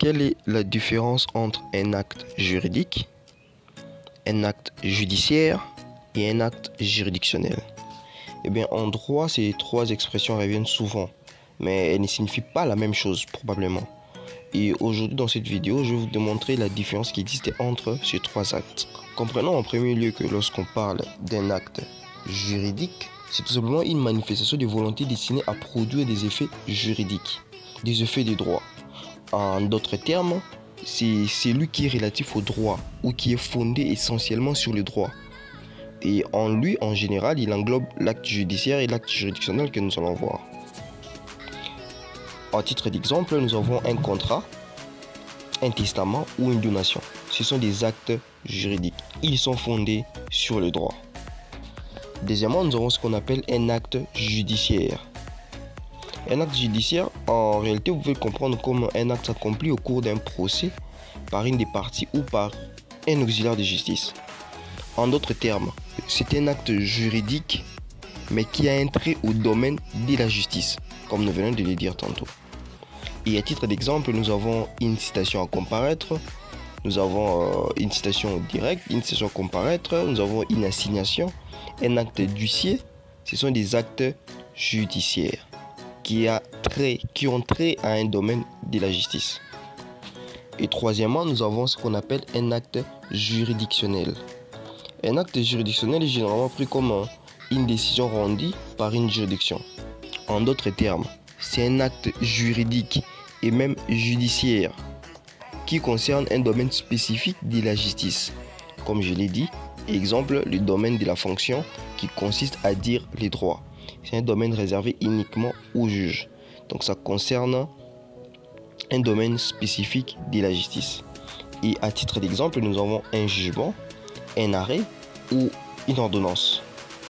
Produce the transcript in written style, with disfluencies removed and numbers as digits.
Quelle est la différence entre un acte juridique, un acte judiciaire et un acte juridictionnel? Eh bien, en droit, ces trois expressions reviennent souvent, mais elles ne signifient pas la même chose probablement. Et aujourd'hui, dans cette vidéo, je vais vous démontrer la différence qui existait entre ces trois actes. Comprenons en premier lieu que lorsqu'on parle d'un acte juridique, c'est tout simplement une manifestation de volonté destinée à produire des effets juridiques, des effets de droit. En d'autres termes, c'est celui qui est relatif au droit ou qui est fondé essentiellement sur le droit. Et en lui, en général, il englobe l'acte judiciaire et l'acte juridictionnel que nous allons voir. À titre d'exemple, nous avons un contrat, un testament ou une donation. Ce sont des actes juridiques. Ils sont fondés sur le droit. Deuxièmement, nous avons ce qu'on appelle un acte judiciaire. Un acte judiciaire, en réalité, vous pouvez le comprendre comme un acte accompli au cours d'un procès par une des parties ou par un auxiliaire de justice. En d'autres termes, c'est un acte juridique, mais qui a un trait au domaine de la justice, comme nous venons de le dire tantôt. Et à titre d'exemple, nous avons une citation à comparaître, nous avons une citation directe, une citation à comparaître, nous avons une assignation, un acte d'huissier. Ce sont des actes judiciaires qui ont trait à un domaine de la justice. Et troisièmement, nous avons ce qu'on appelle un acte juridictionnel. Un acte juridictionnel est généralement pris comme une décision rendue par une juridiction. En d'autres termes, c'est un acte juridique et même judiciaire qui concerne un domaine spécifique de la justice. Comme je l'ai dit, exemple, le domaine de la fonction qui consiste à dire les droits. C'est un domaine réservé uniquement aux juges. Donc ça concerne un domaine spécifique de la justice. Et à titre d'exemple, nous avons un jugement, un arrêt ou une ordonnance.